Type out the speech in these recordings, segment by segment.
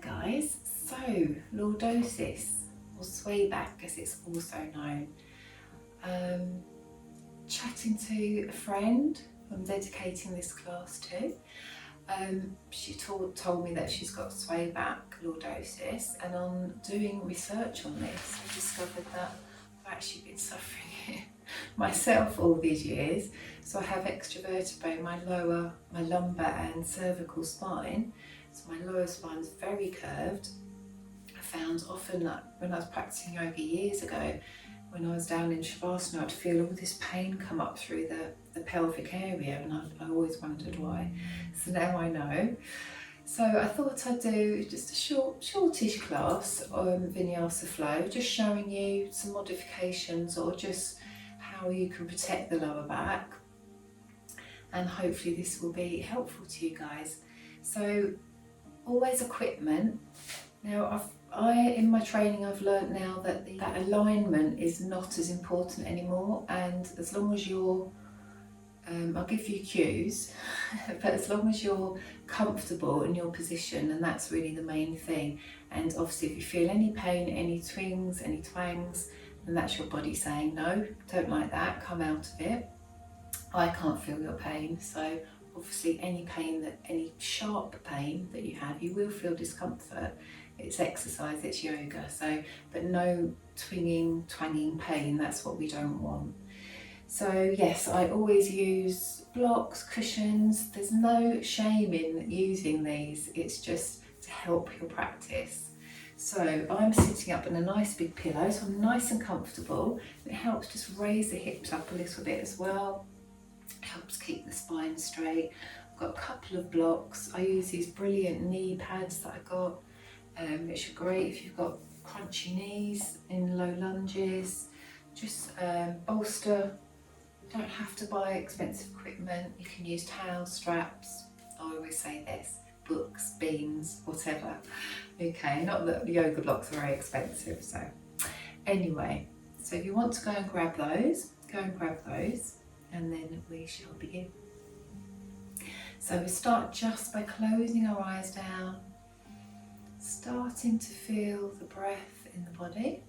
guys, so Lordosis, or swayback as it's also known. Chatting to a friend who I'm dedicating this class to. She told me that she's got swayback lordosis, and on doing research on this I discovered that I've actually been suffering it myself all these years. So I have extra vertebrae in my lumbar and cervical spine. So my lower spine's very curved. I found often that when I was practicing yoga years ago, when I was down in Shavasana, I'd feel all this pain come up through the pelvic area, and I always wondered why. So now I know. So I thought I'd do just a shortish class on Vinyasa Flow, just showing you some modifications or just how you can protect the lower back. And hopefully this will be helpful to you guys. So always equipment. Now in my training I've learnt now that that alignment is not as important anymore, and as long as you're, I'll give you cues, but as long as you're comfortable in your position, and that's really the main thing. And obviously if you feel any pain, any twings, any twangs, then that's your body saying no, don't like that, come out of it. I can't feel your pain, so obviously any sharp pain that you have, you will feel discomfort. It's exercise, it's yoga, but no twanging pain, that's what we don't want. So yes, I always use blocks, cushions. There's no shame in using these, it's just to help your practice. So I'm sitting up on a nice big pillow, so I'm nice and comfortable. It helps just raise the hips up a little bit as well. Helps keep the spine straight. I've got a couple of blocks. I use these brilliant knee pads that I got, which are great if you've got crunchy knees in low lunges. Just bolster. You don't have to buy expensive equipment. You can use towel straps. I always say this, books, beans, whatever. Okay, not that the yoga blocks are very expensive. So anyway, so if you want to go and grab those, and then we shall begin. So we start just by closing our eyes down, starting to feel the breath in the body.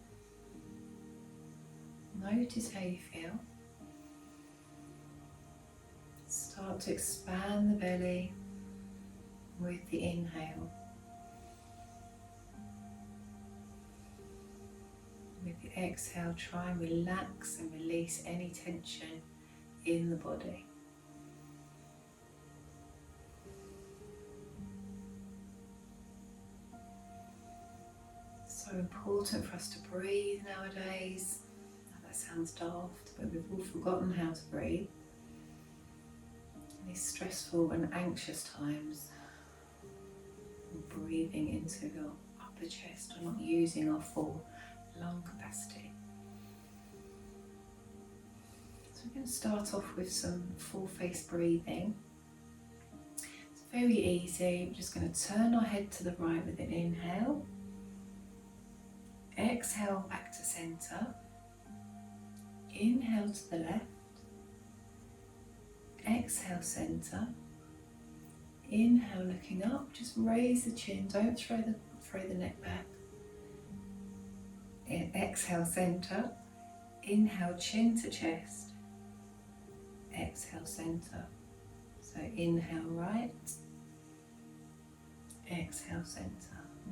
Notice how you feel. Start to expand the belly with the inhale. With the exhale, try and relax and release any tension in the body. So important for us to breathe nowadays. That sounds daft, but we've all forgotten how to breathe. In these stressful and anxious times, we're breathing into your upper chest. We're not using our full lung capacity. We're going to start off with some full face breathing. It's very easy. We're just going to turn our head to the right with an inhale. Exhale back to centre. Inhale to the left. Exhale centre. Inhale looking up. Just raise the chin. Don't throw the neck back. Exhale centre. Inhale chin to chest. Exhale centre. So inhale right, exhale centre.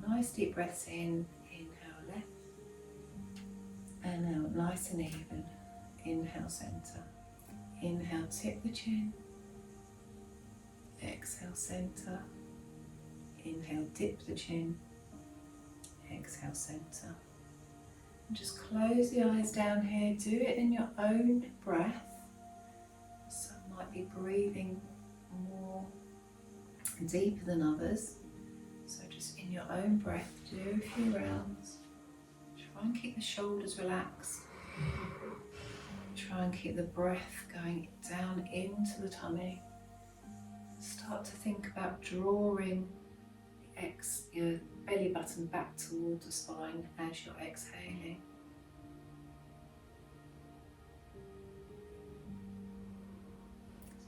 Nice deep breaths in, inhale left, and out nice and even. Inhale centre. Inhale tip the chin. Exhale centre. Inhale dip the chin. Exhale centre. And just close the eyes down here. Do it in your own breath. Some might be breathing more deeper than others. So just in your own breath, do a few rounds. Try and keep the shoulders relaxed. Try and keep the breath going down into the tummy. Start to think about drawing your belly button back towards the spine as you're exhaling.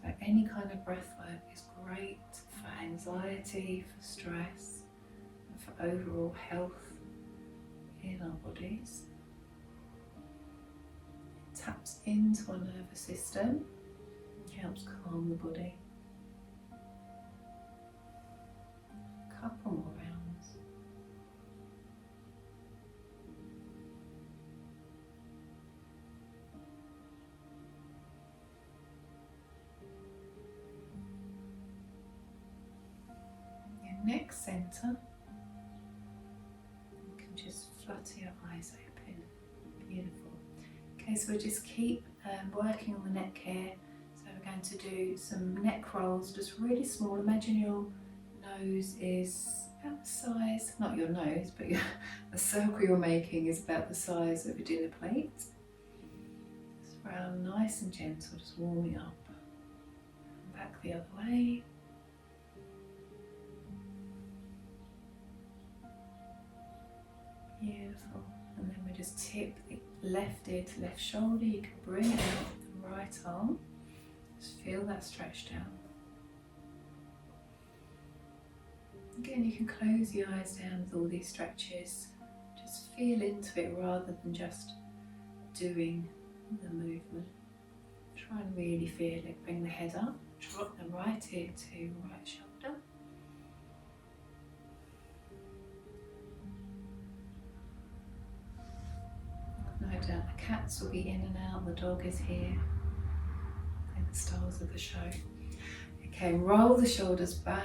So any kind of breath work is great for anxiety, for stress, and for overall health in our bodies. It taps into our nervous system and helps calm the body. A couple more rounds. Neck centre, you can just flutter your eyes open. Beautiful. Okay, so we'll just keep working on the neck here. So we're going to do some neck rolls, just really small. Imagine your nose is about the size, not your nose, but the circle you're making is about the size of a dinner plate. Just round nice and gentle, just warming up. And back the other way. Beautiful. And then we just tip the left ear to left shoulder. You can bring it out with the right arm. Just feel that stretch down. Again, you can close your eyes down with all these stretches. Just feel into it rather than just doing the movement. Try and really feel it. Bring the head up. Drop the right ear to right shoulder. No doubt the cats will be in and out, the dog is here. They're the stars of the show. Okay, roll the shoulders back.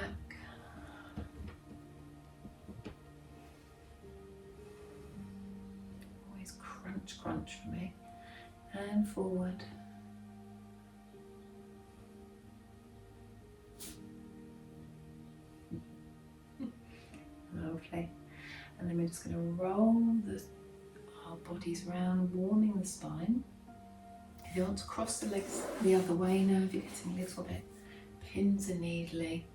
Always crunch, crunch for me. And forward. Lovely. And then we're just going to roll our bodies round, warming the spine. If you want to cross the legs the other way now, if you're getting a little bit pins and needly,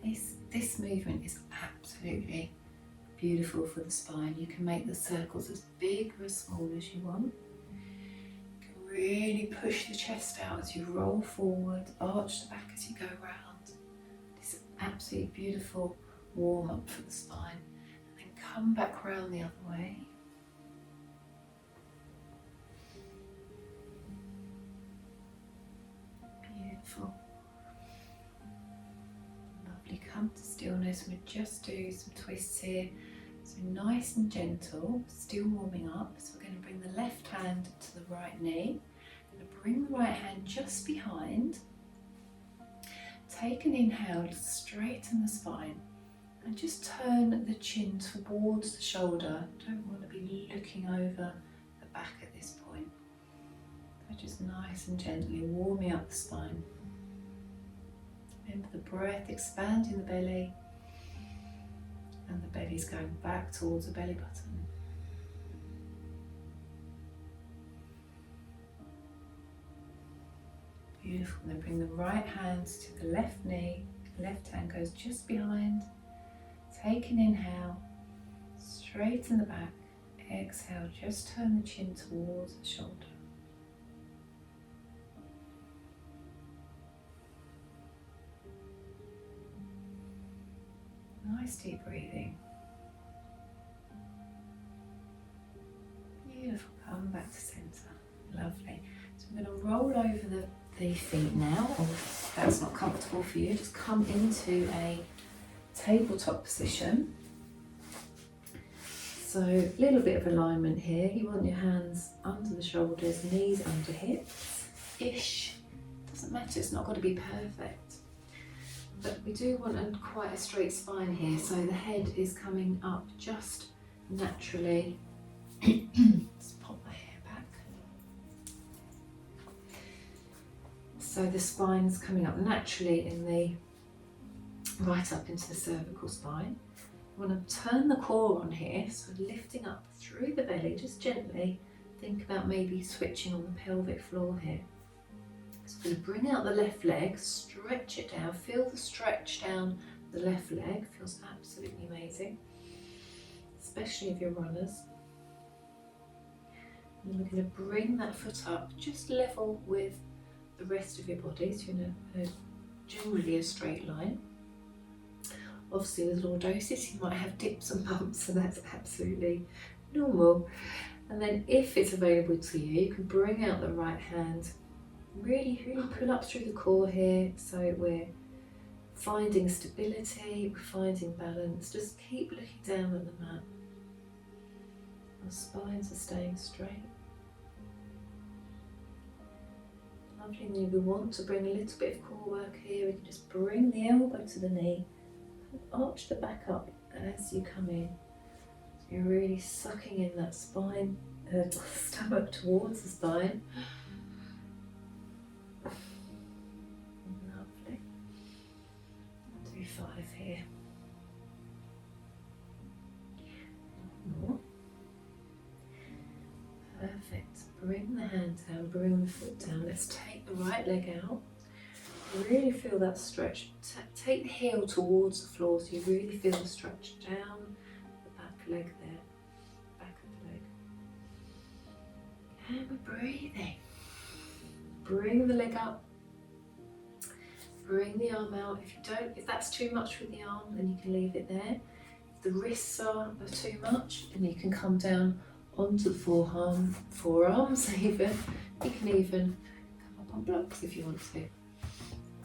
this movement is absolutely beautiful for the spine. You can make the circles as big or as small as you want. You can really push the chest out as you roll forward, arch the back as you go round. It's an absolutely beautiful warm up for the spine. And then come back round the other way. Beautiful. Lovely. Come to stillness. We'll just do some twists here. So nice and gentle, still warming up. So we're going to bring the left hand to the right knee. We're going to bring the right hand just behind. Take an inhale, straighten the spine. And just turn the chin towards the shoulder. Don't want to be looking over the back at this point. So just nice and gently warming up the spine. Remember the breath, expanding the belly. And the belly's going back towards the belly button. Beautiful. Then bring the right hand to the left knee. Left hand goes just behind. Take an inhale, straighten the back, exhale, just turn the chin towards the shoulder. Nice deep breathing. Beautiful, come back to centre. Lovely. So I'm going to roll over the feet now, or if that's not comfortable for you, just come into a tabletop position. So a little bit of alignment here. You want your hands under the shoulders, knees under hips ish. Doesn't matter, it's not got to be perfect. But we do want quite a straight spine here, so the head is coming up just naturally. Let's pop my hair back. So the spine's coming up naturally in the right up into the cervical spine. I want to turn the core on here, so lifting up through the belly, just gently. Think about maybe switching on the pelvic floor here. So I'm going to bring out the left leg, stretch it down, feel the stretch down the left leg, feels absolutely amazing, especially if you're runners. And then we're going to bring that foot up, just level with the rest of your body, so you're in generally a straight line. Obviously with lordosis you might have dips and bumps, so that's absolutely normal. And then if it's available to you, you can bring out the right hand, really pull up through the core here, so we're finding stability, we're finding balance. Just keep looking down at the mat. Our spines are staying straight. Lovely. And if we want to bring a little bit of core work here, we can just bring the elbow to the knee, arch the back up as you come in. So you're really sucking in that spine, stomach towards the spine. Lovely. I'll do 5 here. More. Perfect. Bring the hand down, bring the foot down. Let's take the right leg out. Really feel that stretch. Take the heel towards the floor so you really feel the stretch down the back leg there. Back of the leg. And we're breathing. Bring the leg up. Bring the arm out. If that's too much with the arm, then you can leave it there. If the wrists are too much, then you can come down onto the forearms even. You can even come up on blocks if you want to.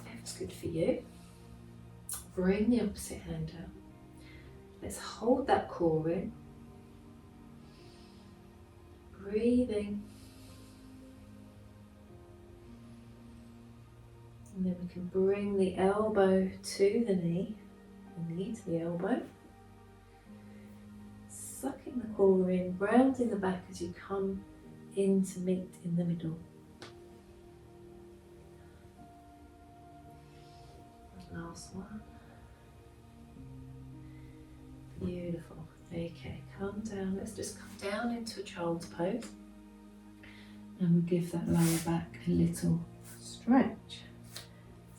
That's good for you. Bring the opposite hand out. Let's hold that core in. Breathing. And then we can bring the elbow to the knee, the knee to the elbow. Sucking the core in, rounding the back as you come in to meet in the middle. Last one. Beautiful. Okay, come down. Let's just come down into a child's pose. And we'll give that lower back a little stretch.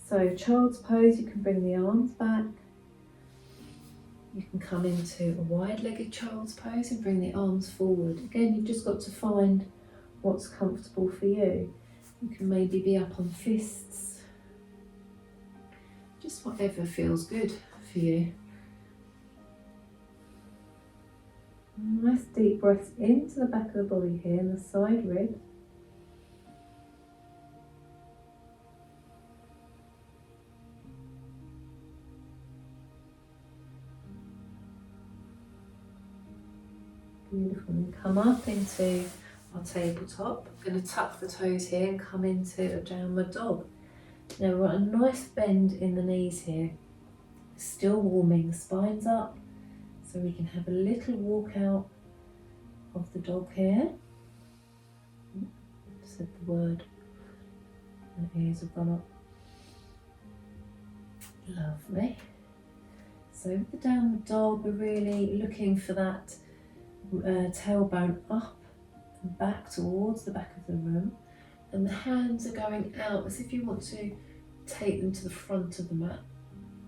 So child's pose, you can bring the arms back. You can come into a wide-legged child's pose and bring the arms forward. Again, you've just got to find what's comfortable for you. You can maybe be up on fists. Just whatever feels good for you. Nice deep breaths into the back of the body here and the side rib. Beautiful. And come up into our tabletop. I'm going to tuck the toes here and come into a downward dog. Now we've got a nice bend in the knees here. Still warming, spines up, so we can have a little walk out of the dog here. Said the word. My ears have gone up. Lovely. So with the downward dog, we're really looking for that tailbone up and back towards the back of the room, and the hands are going out as if you want to take them to the front of the mat.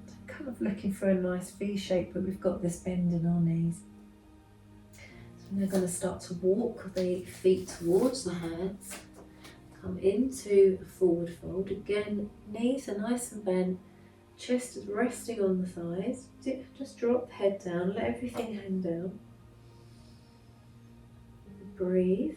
So kind of looking for a nice V shape, but we've got this bend in our knees. So we're going to start to walk the feet towards the hands, come into a forward fold. Again, knees are nice and bent, chest is resting on the thighs. Just drop the head down, let everything hang down. Breathe.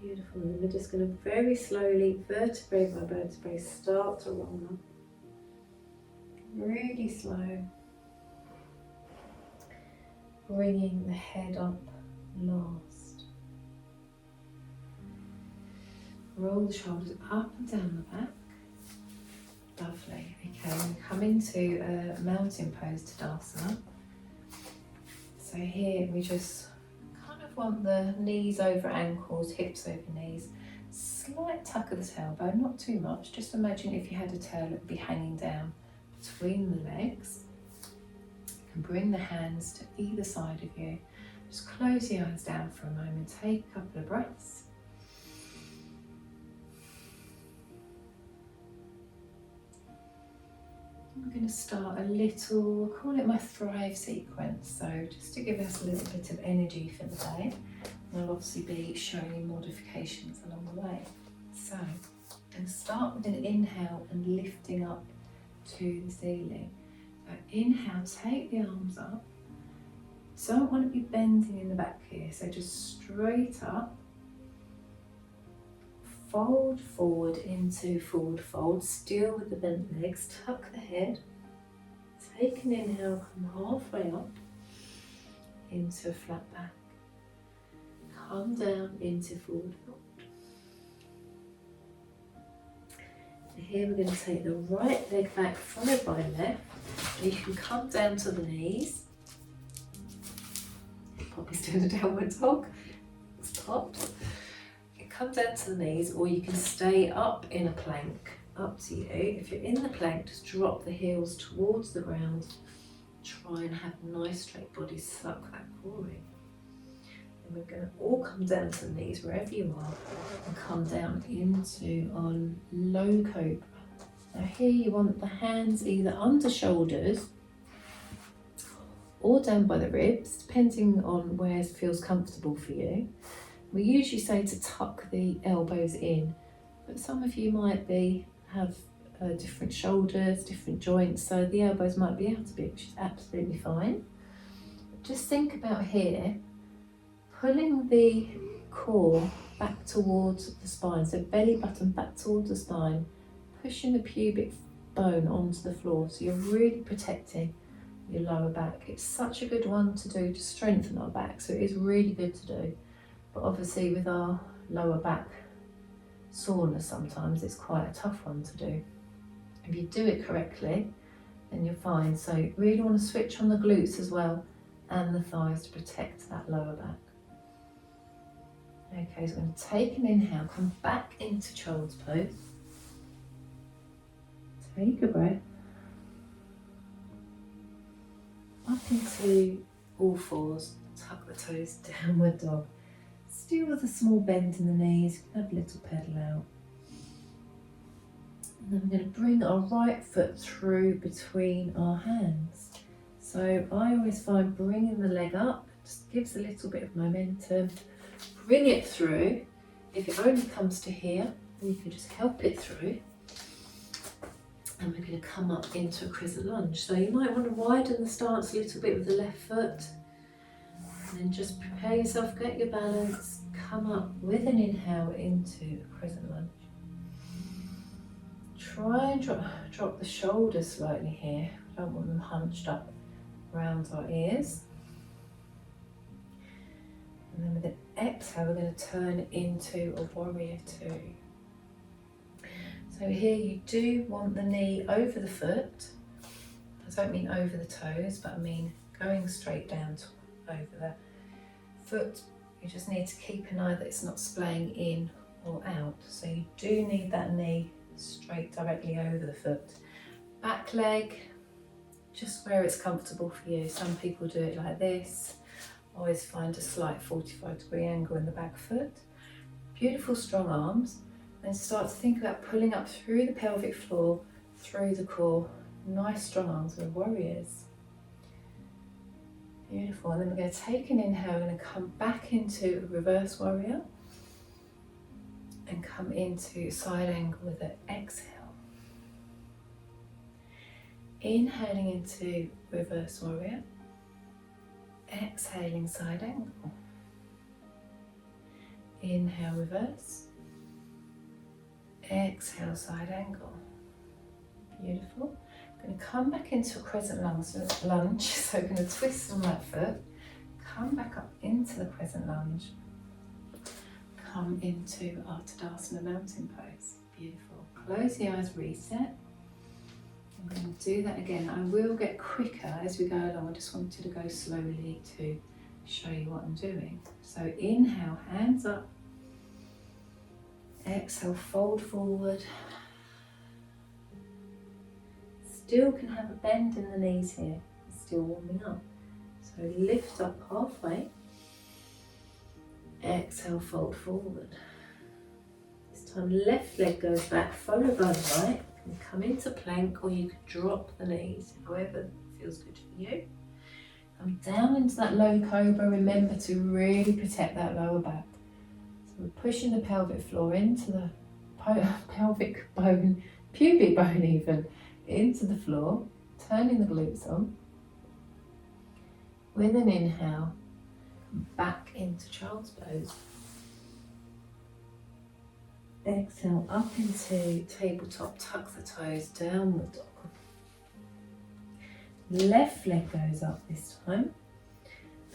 Beautiful. And we're just going to very slowly, vertebrae by vertebrae, start to roll up. Really slow. Bringing the head up last. Roll the shoulders up and down the back. Lovely. Okay, we come into a mountain pose, Tadasana. So here we just kind of want the knees over ankles, hips over knees, slight tuck of the tailbone, not too much. Just imagine if you had a tail, it would be hanging down between the legs. You can bring the hands to either side of you. Just close the eyes down for a moment, take a couple of breaths. I'm going to start a little, I'll call it my Thrive sequence, so just to give us a little bit of energy for the day. I'll obviously be showing you modifications along the way. So, And start with an inhale and lifting up to the ceiling. So inhale, take the arms up. Don't want to be bending in the back here, so just straight up. Fold forward into forward fold, still with the bent legs. Tuck the head. Take an inhale, come halfway up into a flat back. Come down into forward fold. And here we're going to take the right leg back, followed by left. And you can come down to the knees. Probably still in a downward dog. Stop. You come down to the knees, or you can stay up in a plank. Up to you. If you're in the plank, just drop the heels towards the ground. Try and have a nice straight body, suck that core in. And we're going to all come down to the knees wherever you are and come down into our low cobra. Now here you want the hands either under shoulders or down by the ribs, depending on where it feels comfortable for you. We usually say to tuck the elbows in, but some of you might have different shoulders, different joints, so the elbows might be out a bit, which is absolutely fine. Just think about here, pulling the core back towards the spine, so belly button back towards the spine, pushing the pubic bone onto the floor, so you're really protecting your lower back. It's such a good one to do to strengthen our back, so it is really good to do. But obviously with our lower back soreness sometimes, it's quite a tough one to do. If you do it correctly, then you're fine. So you really want to switch on the glutes as well and the thighs to protect that lower back. Okay, so I'm going to take an inhale, come back into child's pose. Take a breath. Up into all fours, tuck the toes, downward dog. Still with a small bend in the knees, have a little pedal out. And then we're going to bring our right foot through between our hands. So I always find bringing the leg up just gives a little bit of momentum. Bring it through. If it only comes to here, then you can just help it through. And we're going to come up into a crescent lunge. So you might want to widen the stance a little bit with the left foot. And then just prepare yourself, get your balance, come up with an inhale into a crescent lunge. Try and drop the shoulders slightly here. I don't want them hunched up around our ears. And then with an exhale, we're going to turn into a warrior two. So here you do want the knee over the foot. I don't mean over the toes, but I mean going straight down over the foot. You just need to keep an eye that it's not splaying in or out. So you do need that knee straight directly over the foot. Back leg, just where it's comfortable for you. Some people do it like this. Always find a slight 45-degree angle in the back foot. Beautiful strong arms. Then start to think about pulling up through the pelvic floor, through the core. Nice strong arms, we're warriors. Beautiful. And then we're going to take an inhale, we're going to come back into a reverse warrior and come into side angle with an exhale. Inhaling into reverse warrior, exhaling side angle. Inhale reverse, exhale side angle. Beautiful. I'm going to come back into a crescent lunge, so I'm going to twist on that foot, come back up into the crescent lunge, come into our Tadasana mountain pose. Beautiful. Close the eyes, reset. I'm going to do that again. I will get quicker as we go along. I just wanted to go slowly to show you what I'm doing. So inhale, hands up. Exhale, fold forward. Still can have a bend in the knees here. Still warming up. So lift up halfway. Exhale, fold forward. This time left leg goes back, followed by the right. You can come into plank, or you can drop the knees, however feels good for you. Come down into that low cobra. Remember to really protect that lower back. So we're pushing the pelvic floor into the pelvic bone, pubic bone even, into the floor, turning the glutes on. With an inhale, back into child's pose. Exhale, up into tabletop, tuck the toes, downward dog. Left leg goes up this time,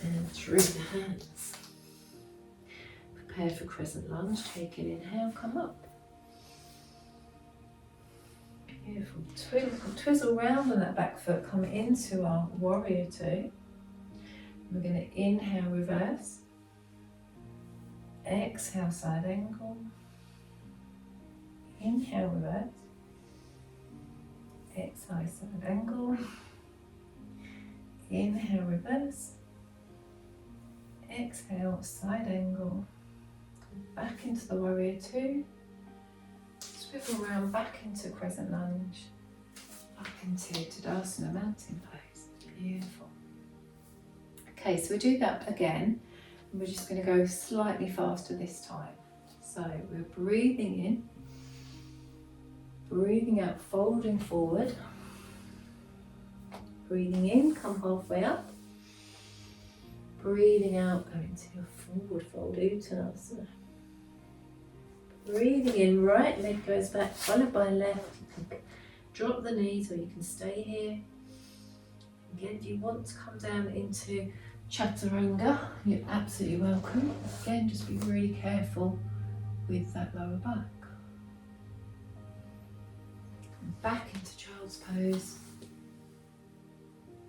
and through the hands. Prepare for crescent lunge, take an inhale, come up. Beautiful, twizzle round on that back foot, come into our warrior two. We're going to inhale, reverse. Exhale, side angle. Inhale, reverse. Exhale, side angle. Inhale, reverse. Exhale, side angle. Back into the warrior two. Swivel around back into crescent lunge. Up into Tadasana, mountain pose. Beautiful. Okay, so we do that again. And we're just going to go slightly faster this time. So we're breathing in. Breathing out, folding forward. Breathing in, come halfway up. Breathing out, go into your forward fold, Uttanasana. Breathing in, right leg goes back, followed by left. You can drop the knees or you can stay here. Again, if you want to come down into Chaturanga, you're absolutely welcome. Again, just be really careful with that lower back. Back into child's pose,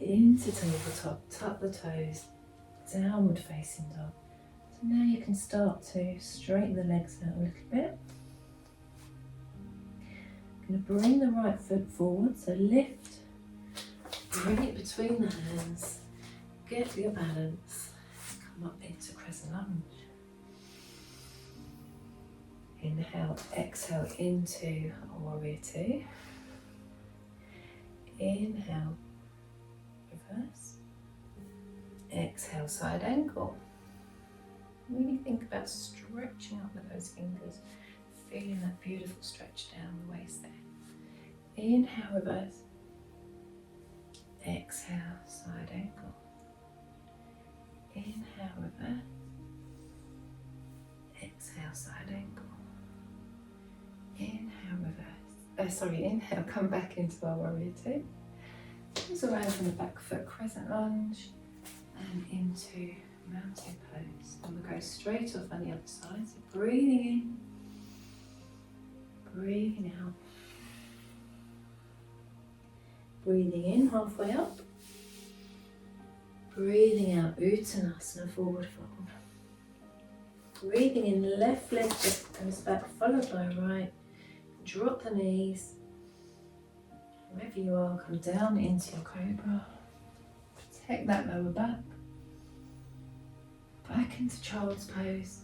into tabletop, tuck the toes, downward facing dog. So now you can start to straighten the legs out a little bit. Going to bring the right foot forward, so lift, bring it between the hands, get your balance, come up into crescent lunge. Inhale, exhale into a warrior two. Inhale, reverse. Exhale, side angle. Really think about stretching up with those fingers, feeling that beautiful stretch down the waist there. Inhale, reverse. Exhale, side angle. Inhale, reverse. Exhale, side angle. Inhale, reverse. Inhale, come back into our warrior two. Goes around from the back foot, crescent lunge, and into mountain pose. And we'll go straight off on the other side. So breathing in, breathing out. Breathing in, halfway up. Breathing out, Uttanasana, forward fold. Breathing in, left leg goes back, followed by right. Drop the knees. Wherever you are, come down into your cobra. Protect that lower back. Back into child's pose.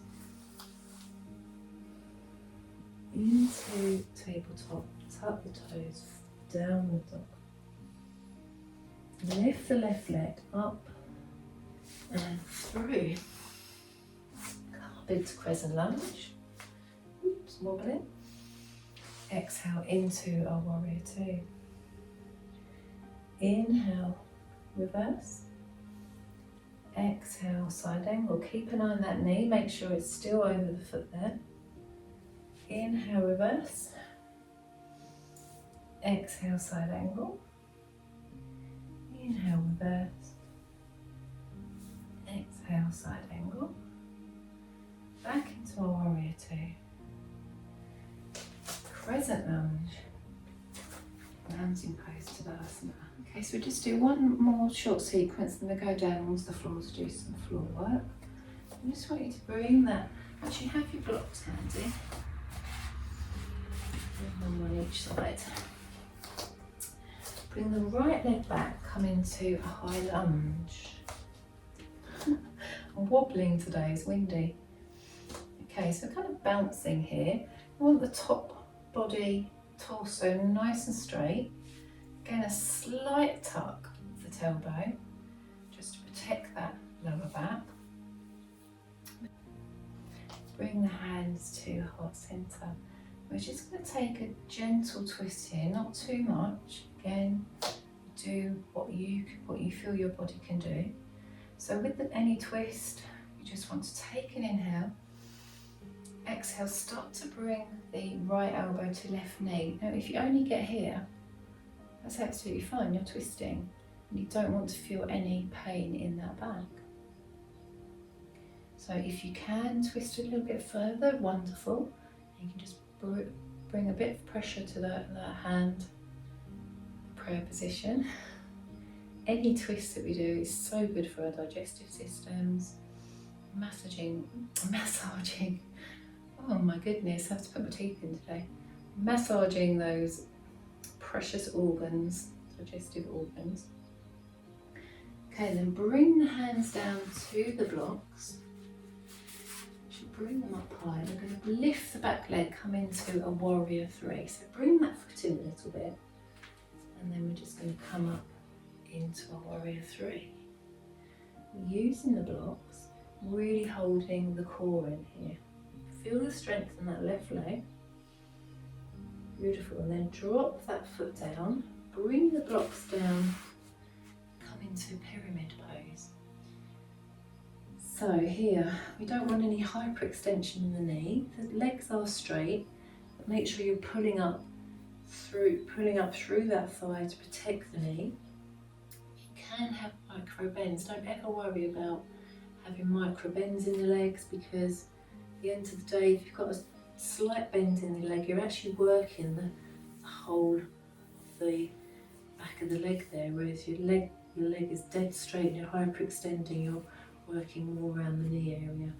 Into tabletop. Tuck the toes. Downward dog. Lift the left leg up and through. Come up into crescent lunge. Oops, wobbling. Exhale into our warrior two. Inhale, reverse. Exhale, side angle. Keep an eye on that knee. Make sure it's still over the foot there. Inhale, reverse. Exhale, side angle. Inhale, reverse. Exhale, side angle. Back into our warrior two. Crescent lunge. Mountain pose to Tadasana. Okay, so we just do one more short sequence, then we go down onto the floor to do some floor work. I just want you to bring that. Actually, have your blocks handy. One on each side. Bring the right leg back, come into a high lunge. I'm wobbling today, it's windy. Okay, so kind of bouncing here. I want the top body, torso nice and straight. Again, a slight tuck of the tailbone, just to protect that lower back. Bring the hands to heart center We're just going to take a gentle twist here, not too much. Again, do what you feel your body can do. So with any twist, you just want to take an inhale. Exhale, start to bring the right elbow to left knee. Now if you only get here, that's absolutely fine, you're twisting. And you don't want to feel any pain in that back. So if you can twist a little bit further, wonderful. You can just bring a bit of pressure to that hand, prayer position. Any twist that we do is so good for our digestive systems. Massaging, oh my goodness, I have to put my teeth in today. Massaging those precious organs, digestive organs. Okay, then bring the hands down to the blocks. Bring them up high. We're going to lift the back leg, come into a warrior three. So bring that foot in a little bit, and then we're just going to come up into a warrior three. Using the blocks, really holding the core in here. Feel the strength in that left leg. Beautiful. And then drop that foot down, bring the blocks down, come into pyramid pose. So here, we don't want any hyperextension in the knee. The legs are straight, but make sure you're pulling up through that thigh to protect the knee. You can have micro bends. Don't ever worry about having micro bends in the legs, because at the end of the day, if you've got a slight bend in the leg, you're actually working the whole of the back of the leg there, whereas your leg is dead straight and you're hyperextending, you're working more around the knee area.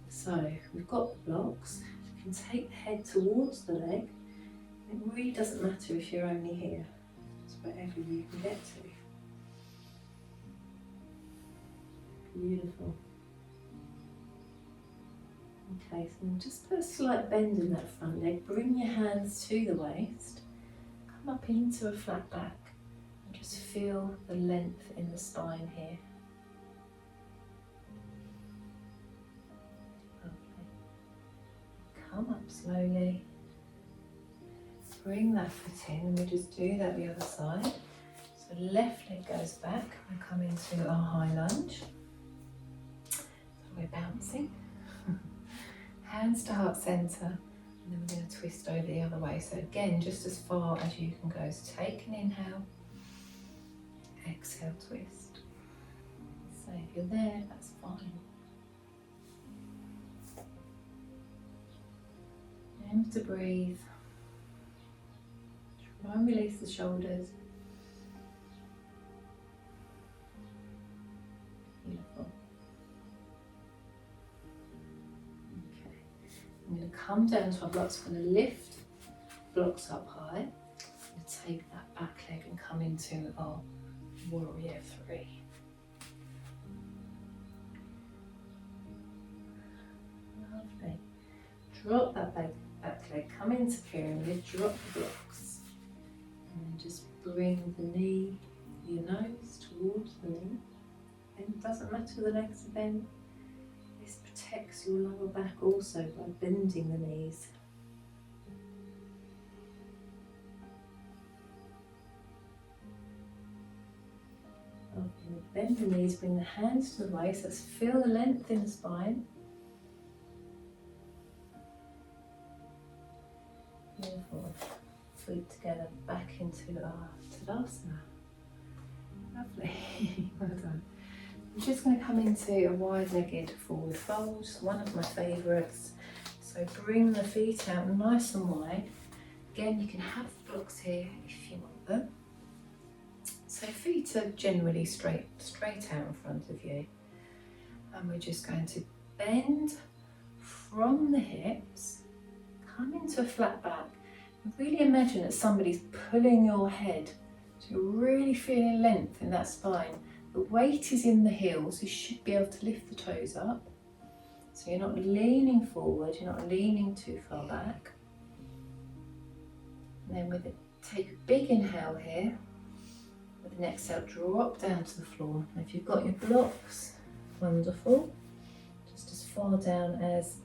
So we've got the blocks. You can take the head towards the leg. It really doesn't matter if you're only here. It's wherever you can get to. Beautiful. Okay, so just put a slight bend in that front leg. Bring your hands to the waist. Come up into a flat back and just feel the length in the spine here. Come up slowly, bring that foot in, and we just do that the other side. So left leg goes back, we come into our high lunge. So we're bouncing. Hands to heart centre, and then we're going to twist over the other way. So again, just as far as you can go. So take an inhale, exhale, twist. So if you're there, that's fine. Remember to breathe. Try and release the shoulders. Beautiful. Okay. I'm going to come down to our blocks. I'm going to lift blocks up high. I'm going to take that back leg and come into our warrior three. Lovely. Drop that back leg, come into pyramid, drop the blocks, and then just bring the knee, your nose towards the knee. And it doesn't matter the legs are bent, this protects your lower back also by bending the knees. Okay, bend the knees, bring the hands to the waist, let's feel the length in the spine. Beautiful. Feet together, back into our Tadasana. Lovely. Well done. I'm just going to come into a wide-legged forward fold, one of my favourites. So bring the feet out nice and wide. Again, you can have the blocks here if you want them. So feet are generally straight out in front of you. And we're just going to bend from the hips, come into a flat back, and really imagine that somebody's pulling your head. So you're really feeling length in that spine. The weight is in the heels, you should be able to lift the toes up. So you're not leaning forward, you're not leaning too far back. And then with it, take a big inhale here. With an exhale, drop down to the floor. And if you've got your blocks, wonderful. Just as far down as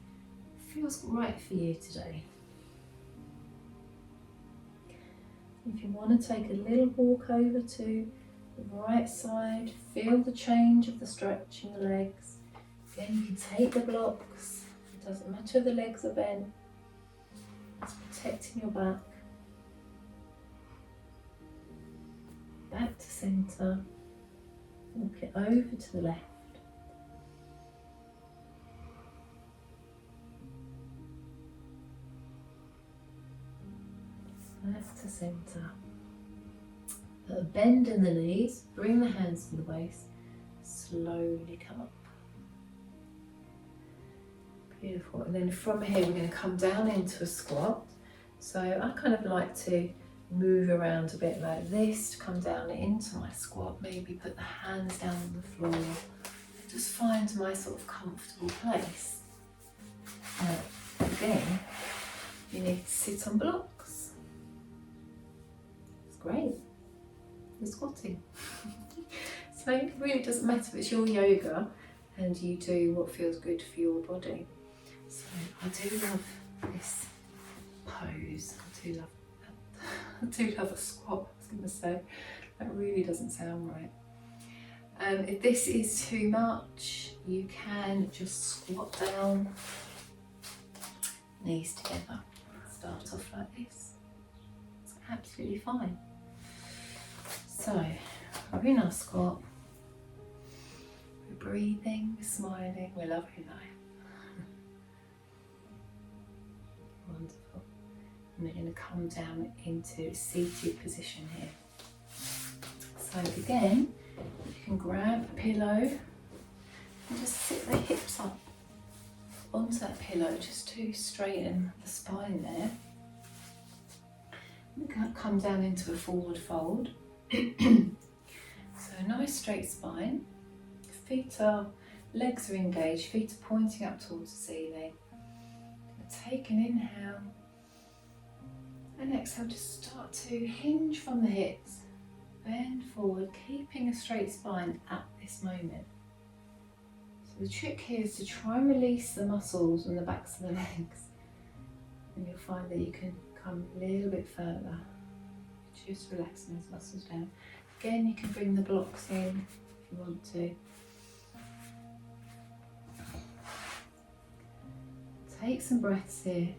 feels right for you today. If you want to take a little walk over to the right side, feel the change of the stretch in the legs. Again, you can take the blocks. It doesn't matter if the legs are bent. It's protecting your back. Back to centre. Walk it over to the left. Back to centre. Put a bend in the knees, bring the hands to the waist, slowly come up. Beautiful. And then from here we're going to come down into a squat. So I kind of like to move around a bit like this to come down into my squat, maybe put the hands down on the floor, just find my sort of comfortable place. Again, you need to sit on blocks. It's great. You're squatting. So it really doesn't matter if it's your yoga and you do what feels good for your body. So I do love this pose. I do love a squat, I was going to say. That really doesn't sound right. If this is too much, you can just squat down, knees together. Start off like this. It's absolutely fine. So, we're in our squat. We're breathing, we're smiling, we're loving life. Wonderful. And we're going to come down into a seated position here. So again, you can grab a pillow and just sit the hips up onto that pillow just to straighten the spine there. We're going to come down into a forward fold. So a nice straight spine. Legs are engaged, feet are pointing up towards the ceiling. Take an inhale and exhale, just start to hinge from the hips, bend forward, keeping a straight spine at this moment. So the trick here is to try and release the muscles on the backs of the legs, and you'll find that you can come a little bit further, just relaxing those muscles down. Again, you can bring the blocks in if you want to. Take some breaths here.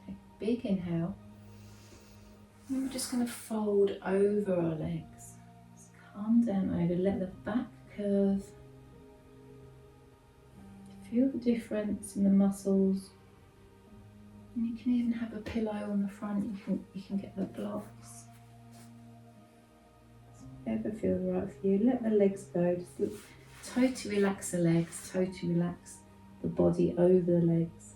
Take a big inhale. And we're just going to fold over our legs. Just calm down over, let the back curve. Feel the difference in the muscles. And you can even have a pillow on the front, you can get the blocks. Whatever feels right for you. Let the legs go. Just totally relax the legs, totally relax the body over the legs.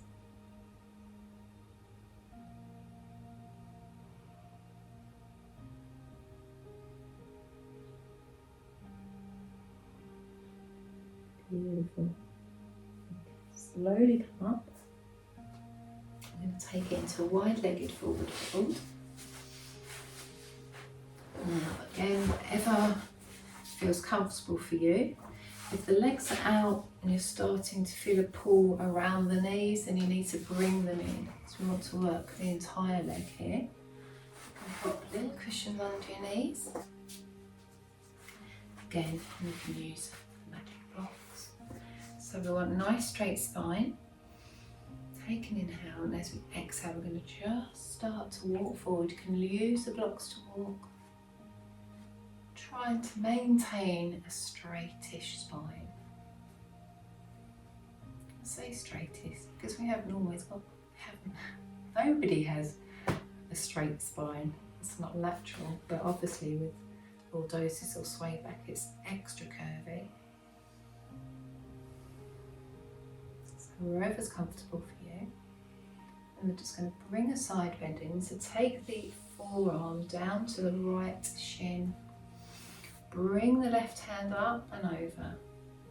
Beautiful. Slowly come up. I'm going to take it into a wide-legged forward fold. Now again, whatever feels comfortable for you. If the legs are out and you're starting to feel a pull around the knees, then you need to bring them in. So we want to work the entire leg here. Put little cushions under your knees. Again, you can use magic blocks. So we want a nice straight spine. Take an inhale, and as we exhale, we're going to just start to walk forward. You can use the blocks to walk. Trying to maintain a straightish spine. I say straightish because we haven't always got, nobody has a straight spine. It's not natural, but obviously with lordosis or swayback, it's extra curvy. So wherever's comfortable for you. And we're just going to bring a side bend in. So take the forearm down to the right shin. Bring the left hand up and over,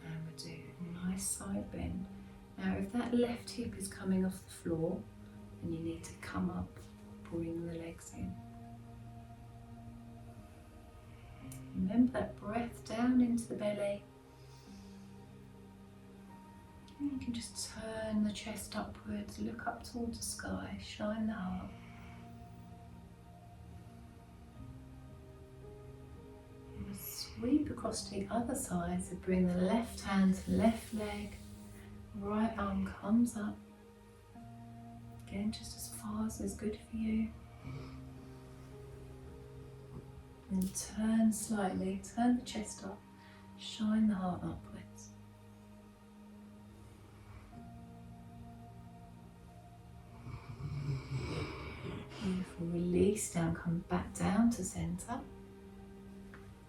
and we'll do a nice side bend. Now if that left hip is coming off the floor, then you need to come up, bring the legs in. Remember that breath down into the belly. You can just turn the chest upwards, look up towards the sky, shine the heart. And sweep across to the other side, so bring the left hand to the left leg, right arm comes up. Again, just as far as is good for you. And turn slightly, turn the chest up, shine the heart upwards. Beautiful, release down, come back down to centre.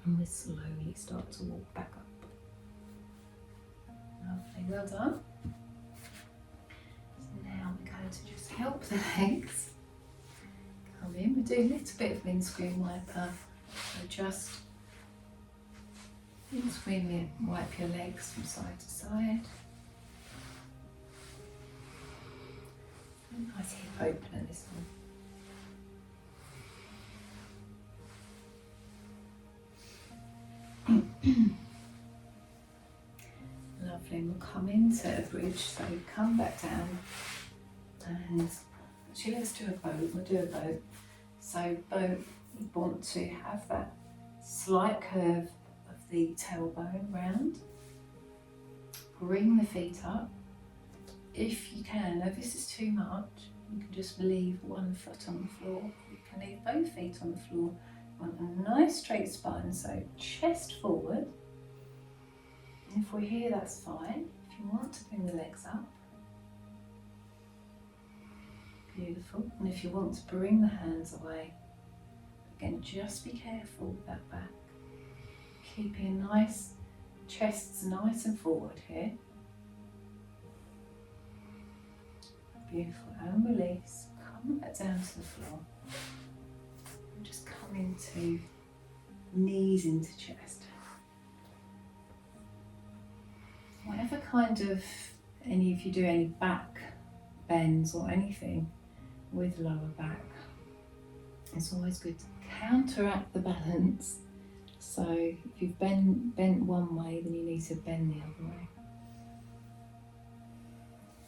And we slowly start to walk back up. Lovely, well done. So now we're going to just help the legs come in. We do a little bit of windscreen wiper. So just windscreen wipe your legs from side to side. Nice hip opener this one. Lovely, and we'll come into a bridge, so we come back down and actually let's do a boat, we'll do a boat. So boat, you want to have that slight curve of the tailbone round, bring the feet up. If you can, if this is too much, you can just leave one foot on the floor. You can leave both feet on the floor. You want a nice straight spine, so chest forward. And if we're here, that's fine. If you want to bring the legs up, beautiful. And if you want to bring the hands away, again, just be careful with that back. Keeping nice, chests nice and forward here. Beautiful, and release. Come back down to the floor. And just come into knees into chest. Whatever kind of, if you do any back bends or anything with lower back, it's always good to counteract the balance. So if you've bent one way, then you need to bend the other way.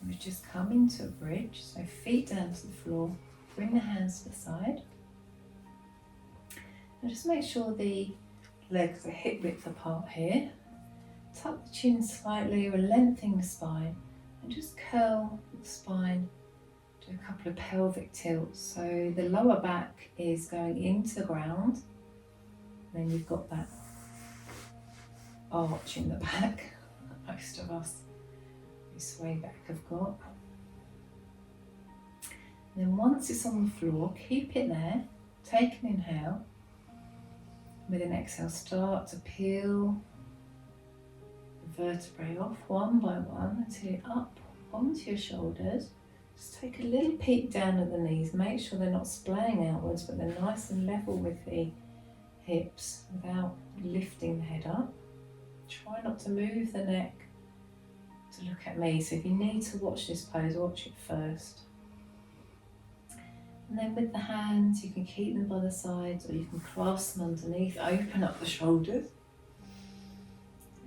We just come into a bridge, so feet down to the floor, bring the hands to the side. And just make sure the legs are hip width apart here. Tuck the chin slightly or lengthen the spine, and just curl the spine. Do a couple of pelvic tilts. So the lower back is going into the ground. Then you've got that arch in the back that most of us swayback have got. And then once it's on the floor, keep it there. Take an inhale. With an exhale, start to peel the vertebrae off one by one until you're up onto your shoulders. Just take a little peek down at the knees. Make sure they're not splaying outwards, but they're nice and level with the hips without lifting the head up. Try not to move the neck to look at me. So if you need to watch this pose, watch it first. And then with the hands, you can keep them by the sides or you can clasp them underneath, open up the shoulders.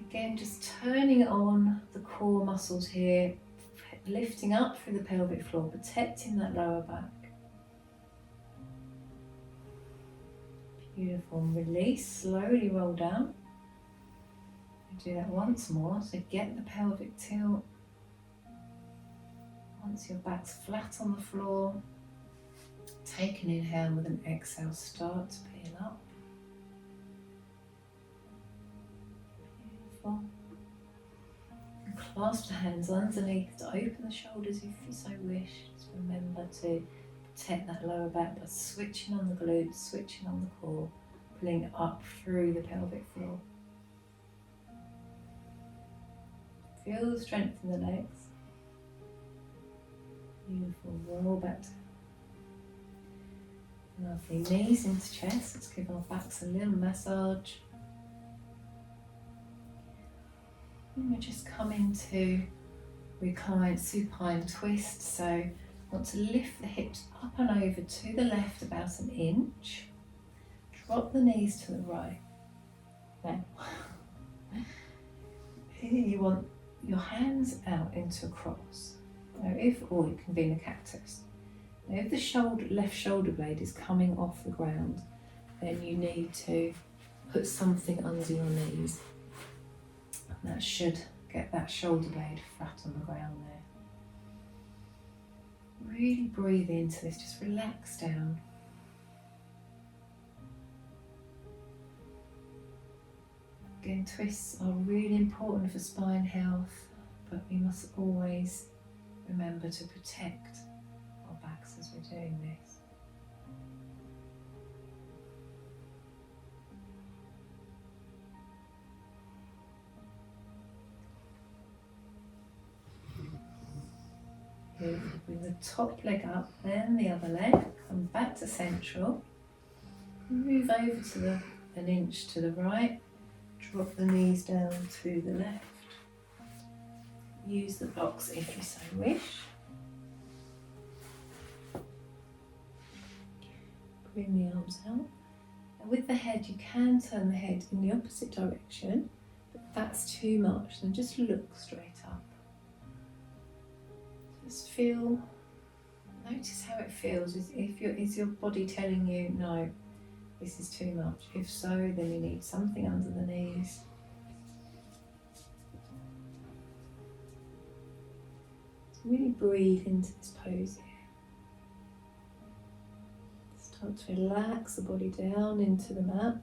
Again, just turning on the core muscles here, lifting up through the pelvic floor, protecting that lower back. Beautiful, and release, slowly roll down. Do that once more, so get the pelvic tilt. Once your back's flat on the floor, take an inhale with an exhale, start to peel up. Beautiful. And clasp the hands underneath to open the shoulders if you so wish. Just remember to protect that lower back by switching on the glutes, switching on the core, pulling it up through the pelvic floor. Feel the strength in the legs. Beautiful, roll back. Lovely, knees into chest. Let's give our backs a little massage. And we just come into reclined supine twist. So want to lift the hips up and over to the left about an inch. Drop the knees to the right. Now, here you want your hands out into a cross. Now or it can be in a cactus. Now if the left shoulder blade is coming off the ground, then you need to put something under your knees. And that should get that shoulder blade flat on the ground there. Really breathe into this, just relax down. Again, twists are really important for spine health, but we must always remember to protect our backs as we're doing this. Bring the top leg up, then the other leg, come back to central, move over to an inch to the right, drop the knees down to the left, use the blocks if you so wish, bring the arms out, and with the head you can turn the head in the opposite direction, but if that's too much then just look straight up. Just notice how it feels. Is your body telling you, no, this is too much? If so, then you need something under the knees. So really breathe into this pose here. Start to relax the body down into the mat.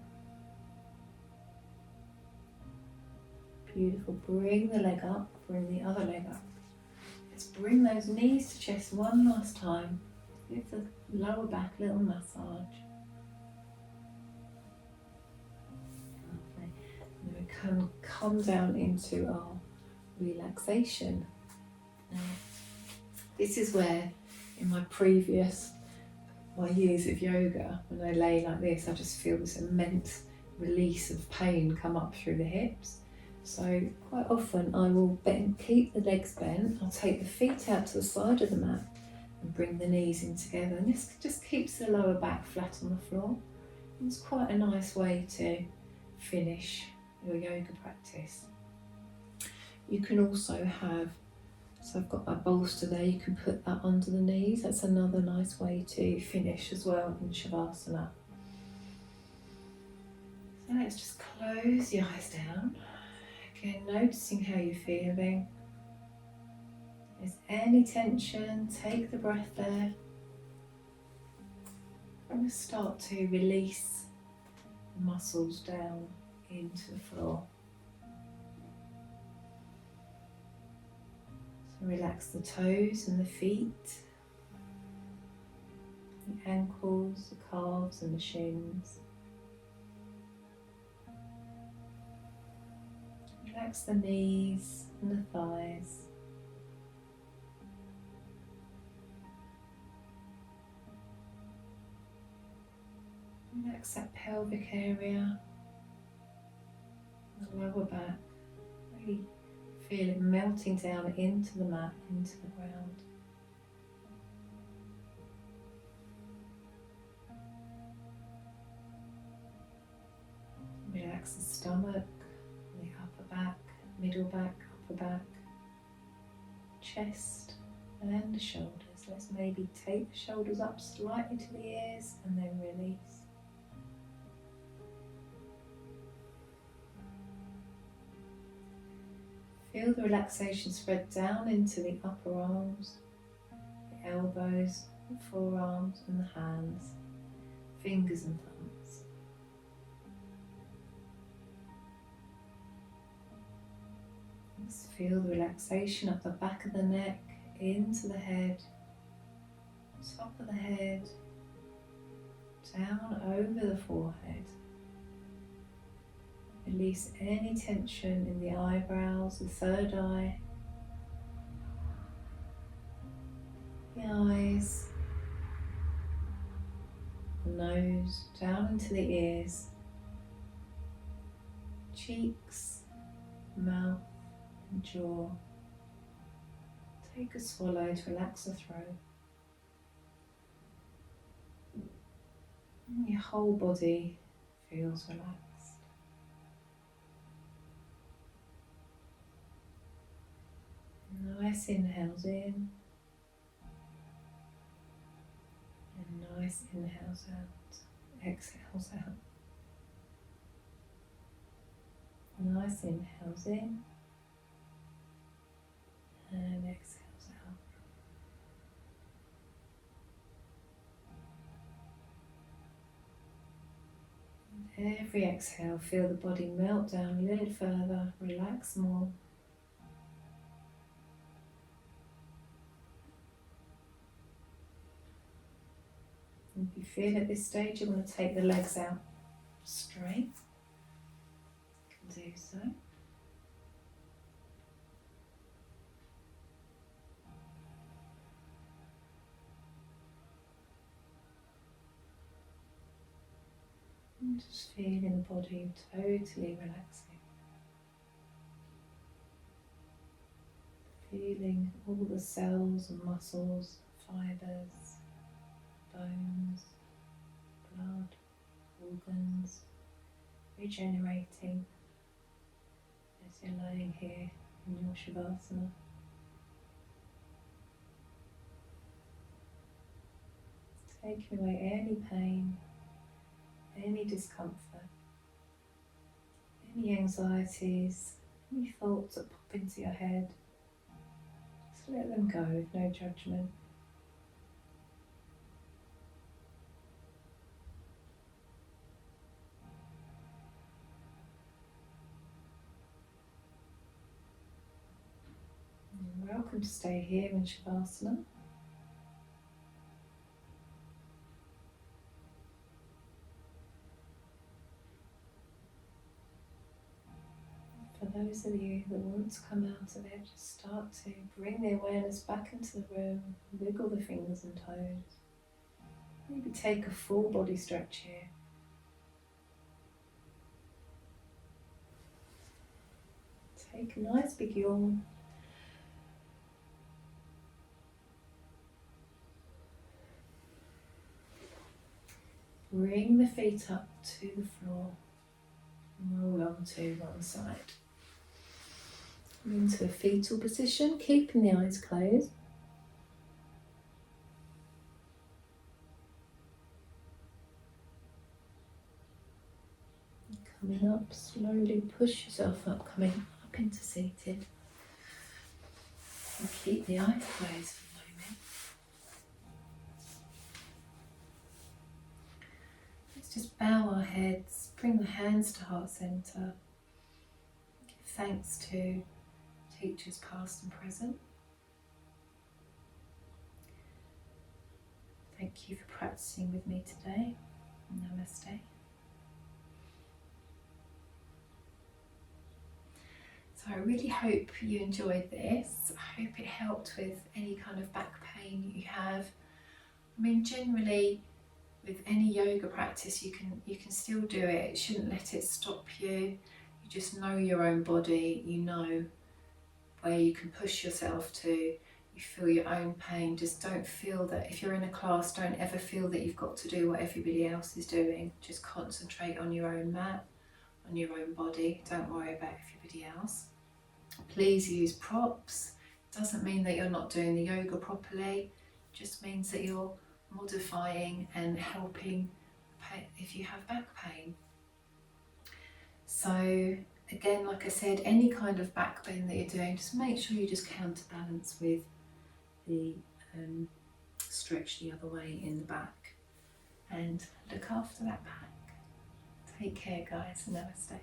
Beautiful. Bring the leg up, bring the other leg up. Let's bring those knees to chest one last time. Give the lower back a little massage. Lovely. And then we can come down into our relaxation. Now, this is where in my years of yoga, when I lay like this, I just feel this immense release of pain come up through the hips. So quite often I will keep the legs bent, I'll take the feet out to the side of the mat and bring the knees in together, and this just keeps the lower back flat on the floor. And it's quite a nice way to finish your yoga practice. You can also have, so I've got my bolster there, you can put that under the knees. That's another nice way to finish as well in Shavasana. So let's just close the eyes down. Again, noticing how you're feeling. If there's any tension, take the breath there. And just start to release the muscles down into the floor. So relax the toes and the feet, the ankles, the calves and the shins. Relax the knees and the thighs. Relax that pelvic area, the lower back. Really feel it melting down into the mat, into the ground. Relax the stomach, the upper back, middle back, upper back, chest and the shoulders. Let's maybe take the shoulders up slightly to the ears and then release. Feel the relaxation spread down into the upper arms, the elbows, the forearms and the hands, fingers and thumbs. Just feel the relaxation up the back of the neck, into the head, top of the head, down over the forehead. Release any tension in the eyebrows, the third eye, the eyes, the nose, down into the ears, cheeks, mouth and jaw. Take a swallow to relax the throat. And your whole body feels relaxed. Nice inhales in and nice inhales out, exhales out. Nice inhales in and exhales out. And every exhale, feel the body melt down a little further, relax more. And if you feel at this stage you want to take the legs out straight, you can do so. And just feeling the body totally relaxing. Feeling all the cells and muscles, fibres, bones, blood, organs regenerating as you're lying here in your Shavasana. Taking away any pain, any discomfort, any anxieties, any thoughts that pop into your head. Just let them go with no judgment. And welcome to stay here in Shavasana. For those of you that want to come out of it, just start to bring the awareness back into the room, wiggle the fingers and toes. Maybe take a full body stretch here. Take a nice big yawn. Bring the feet up to the floor and roll onto one side. Into a fetal position, keeping the eyes closed. Coming up, slowly push yourself up, coming up into seated. And keep the eyes closed for a moment. Let's just bow our heads, bring the hands to heart centre. Give thanks to teachers past and present. Thank you for practicing with me today. Namaste. So I really hope you enjoyed this. I hope it helped with any kind of back pain you have. I mean, generally with any yoga practice you can still do it. It shouldn't let it stop you. You just know your own body, you know where you can push yourself to, you feel your own pain. Just don't feel that, if you're in a class, don't ever feel that you've got to do what everybody else is doing. Just concentrate on your own mat, on your own body. Don't worry about everybody else. Please use props. It doesn't mean that you're not doing the yoga properly, it just means that you're modifying and helping if you have back pain. So again, like I said, any kind of back pain that you're doing, just make sure you just counterbalance with the stretch the other way in the back and look after that back. Take care, guys, and namaste.